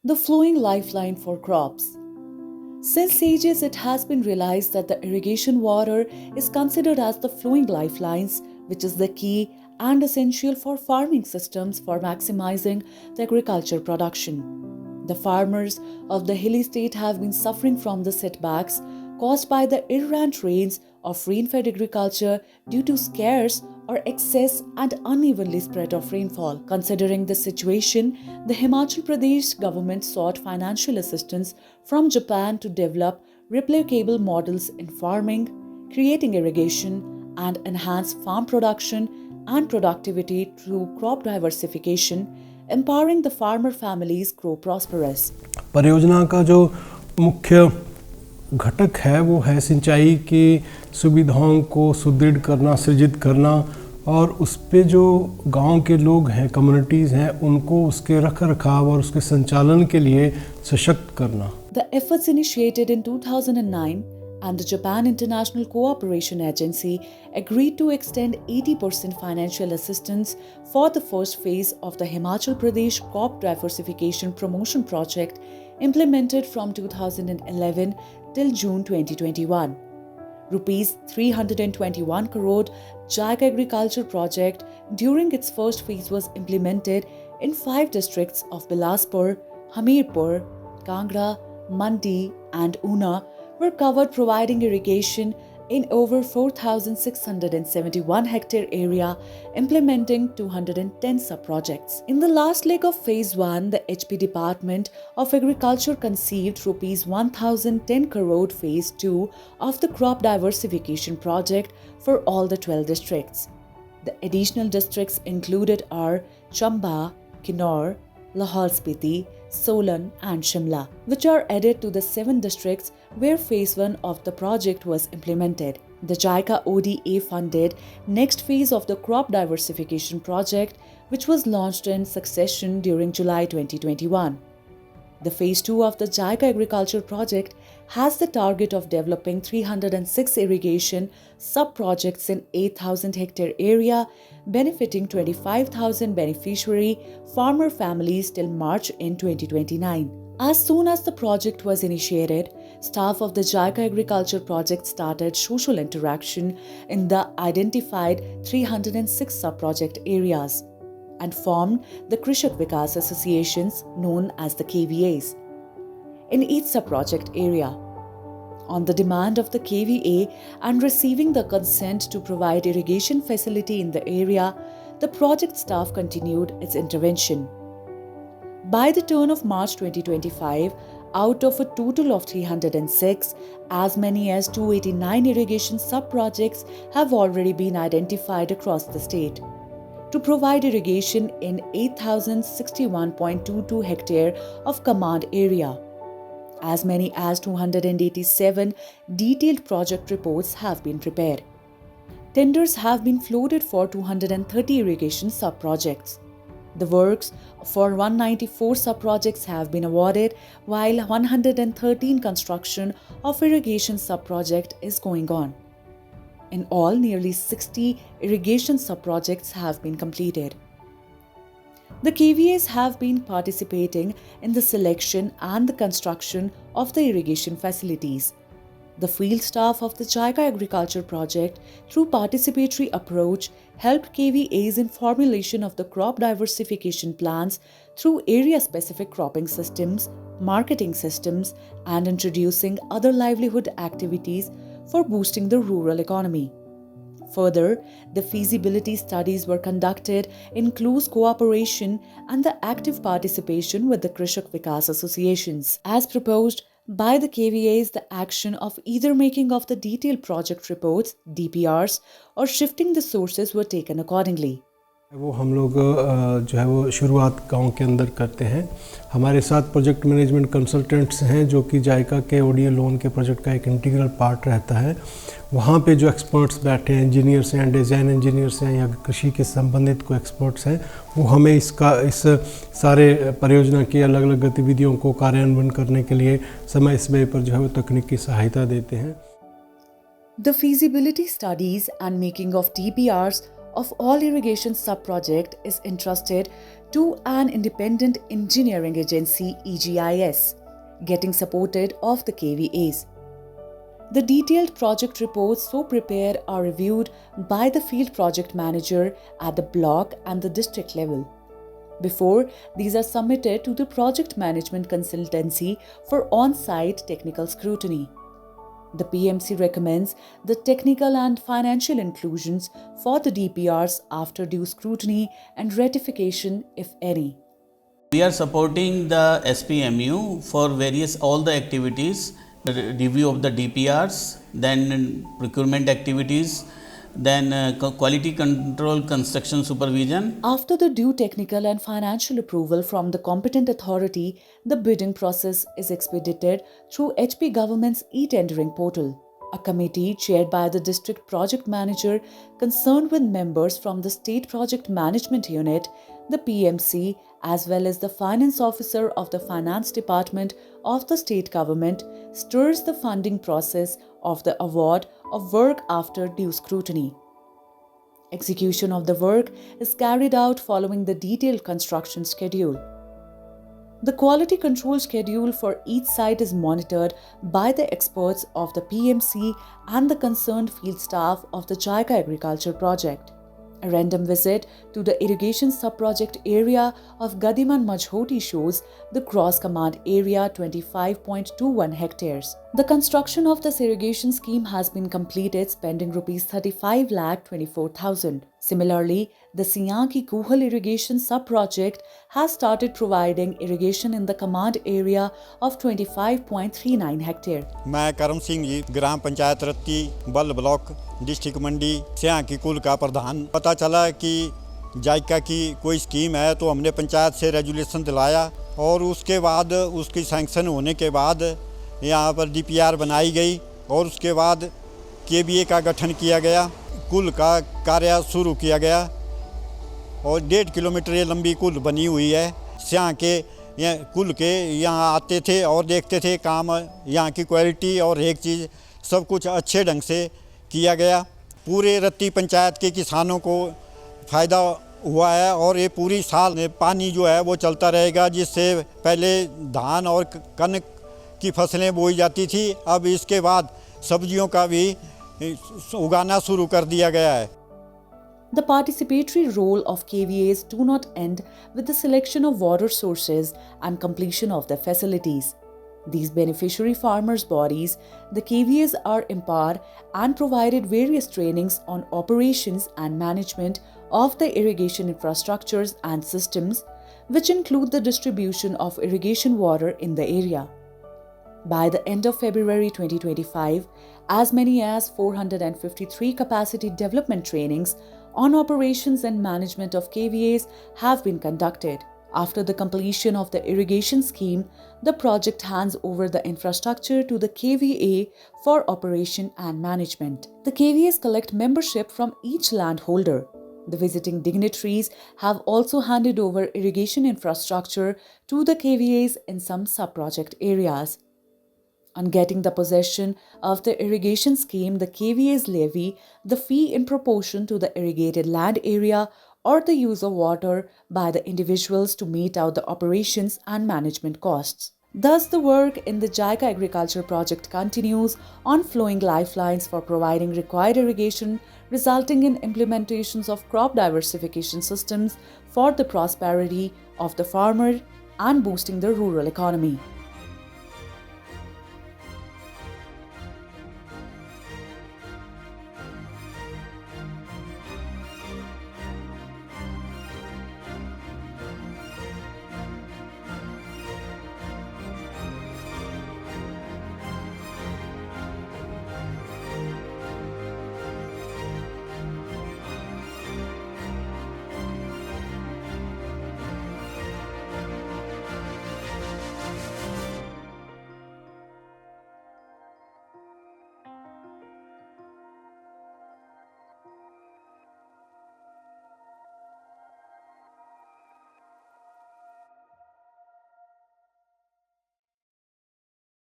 the flowing lifeline for crops. Since ages, it has been realized that the irrigation water is considered as the flowing lifelines, which is the key and essential for farming systems for maximizing the agriculture production. The farmers of the hilly state have been suffering from the setbacks caused by the errant rains of rain-fed agriculture due to scarce or excess and unevenly spread of rainfall. Considering this situation, the Himachal Pradesh government sought financial assistance from Japan to develop replicable models in farming, creating irrigation, and enhance farm production and productivity through crop diversification, empowering the farmer families grow prosperous. परियोजना का जो मुख्य घटक है वो है सिंचाई की सुविधाओं को सुदृढ़ करना, सृजित करना और उस पे जो गांव के लोग हैं, कम्युनिटीज़ हैं, उनको उसके रख रखाव और उसके संचालन के लिए सशक्त करना. The efforts initiated in 2009 and the Japan International Cooperation Agency agreed to extend 80% financial assistance for the first phase of the Himachal Pradesh Crop Diversification Promotion Project implemented from 2011 till June 2021. Rupees 321 crore Jaiga Agriculture Project during its first phase was implemented in 5 districts of Bilaspur, Hamirpur, Kangra, Mandi and Una were covered, providing irrigation in over 4,671 hectare area, implementing 210 sub-projects. In the last leg of Phase 1, the HP Department of Agriculture conceived Rs 1,010 crore Phase 2 of the crop diversification project for all the 12 districts. The additional districts included are Chamba, Kinnaur, Lahaul Spiti, Solan and Shimla, which are added to the 7 districts where Phase 1 of the project was implemented. The JICA ODA funded next phase of the crop diversification project, which was launched in succession during July 2021. The Phase 2 of the JICA Agriculture Project has the target of developing 306 irrigation sub-projects in 8,000 hectare area, benefiting 25,000 beneficiary farmer families till March in 2029. As soon as the project was initiated, staff of the JICA Agriculture Project started social interaction in the identified 306 sub-project areas and formed the Krishak Vikas Associations known as the KVAs in each sub-project area. On the demand of the KVA and receiving the consent to provide irrigation facility in the area, the project staff continued its intervention. By the turn of March 2025, out of a total of 306, as many as 289 irrigation sub-projects have already been identified across the state to provide irrigation in 8,061.22 hectare of command area. As many as 287 detailed project reports have been prepared. Tenders have been floated for 230 irrigation sub-projects. The works for 194 sub-projects have been awarded, while 113 construction of irrigation sub-project is going on. In all, nearly 60 irrigation sub-projects have been completed. The KVAs have been participating in the selection and the construction of the irrigation facilities. The field staff of the JICA Agriculture Project, through participatory approach, helped KVAs in formulation of the crop diversification plans through area-specific cropping systems, marketing systems, and introducing other livelihood activities for boosting the rural economy. Further, the feasibility studies were conducted in close cooperation and the active participation with the Krishak Vikas Associations. As proposed by the KVAs, the action of either making of the detailed project reports, DPRs, or shifting the sources were taken accordingly. वो हम लोग जो है वो शुरुआत गांव के अंदर करते हैं. हमारे साथ प्रोजेक्ट मैनेजमेंट कंसल्टेंट्स हैं जो कि जायका के ओडीए लोन के प्रोजेक्ट का एक इंटीग्रल पार्ट रहता है. वहाँ पे जो एक्सपर्ट्स बैठे हैं, इंजीनियर्स हैं, डिज़ाइन इंजीनियर्स हैं या कृषि के संबंधित कोई एक्सपर्ट्स हैं, वो हमें इस सारे परियोजना की अलग अलग गतिविधियों को कार्यान्वयन करने के लिए समय समय पर जो है वो तकनीकी सहायता देते हैं. The feasibility studies and making of DPRs of all irrigation sub-project is entrusted to an independent engineering agency EGIS, getting supported of the KVAs. The detailed project reports so prepared are reviewed by the field project manager at the block and the district level. Before these are submitted to the project management consultancy for on-site technical scrutiny. The PMC recommends the technical and financial inclusions for the DPRs after due scrutiny and ratification, if any. We are supporting the SPMU for all the activities, the review of the DPRs, then procurement activities, then quality control construction supervision. After the due technical and financial approval from the competent authority, the bidding process is expedited through HP government's e-tendering portal. A committee chaired by the district project manager concerned with members from the state project management unit, the PMC, as well as the finance officer of the finance department of the state government stirs the funding process of the award of work after due scrutiny. Execution of the work is carried out following the detailed construction schedule. The quality control schedule for each site is monitored by the experts of the PMC and the concerned field staff of the JICA Agriculture Project. A random visit to the irrigation sub-project area of Gadiman Majhoti shows the cross command area 25.21 hectares. The construction of this irrigation scheme has been completed spending Rs 35,24,000. Similarly, the Siyan Ki Kuhal irrigation sub-project has started providing irrigation in the command area of 25.39 hectare. मैं करम सिंह जी ग्राम पंचायत रत्ती बल block district मंडी सियां की कुल का प्रधान। पता चला कि जायका की कोई स्कीम है तो हमने पंचायत से रेजुलेशन दिलाया और उसके बाद उसकी सैंक्शन होने के बाद यहाँ पर DPR बनाई गई और उसके बाद KVA का गठन किया गया, कुल का कार्य शुरू किया गया और 1.5 किलोमीटर ये लंबी कुल बनी हुई है। सियां के कुल के यहाँ आते थे और देखते थे काम, यहाँ की क्वालिटी और एक चीज़ सब कुछ अच्छे ढंग से किया गया। पूरे रत्ती पंचायत के किसानों को फ़ायदा हुआ है और ये पूरी साल पानी जो है वो चलता रहेगा, जिससे पहले धान और कनक की फसलें बोई जाती थी, अब इसके बाद सब्जियों का भी उगाना शुरू कर दिया गया है। The participatory role of KVAs do not end with the selection of water sources and completion of their facilities. These beneficiary farmers' bodies, the KVAs, are empowered and provided various trainings on operations and management of the irrigation infrastructures and systems, which include the distribution of irrigation water in the area. By the end of February 2025, as many as 453 capacity development trainings on operations and management of KVAs have been conducted. After the completion of the irrigation scheme, the project hands over the infrastructure to the KVA for operation and management. The KVAs collect membership from each landholder. The visiting dignitaries have also handed over irrigation infrastructure to the KVAs in some sub-project areas. On getting the possession of the irrigation scheme, the KVAs levy the fee in proportion to the irrigated land area or the use of water by the individuals to meet out the operations and management costs. Thus, the work in the JICA Agriculture Project continues on flowing lifelines for providing required irrigation, resulting in implementations of crop diversification systems for the prosperity of the farmer and boosting the rural economy.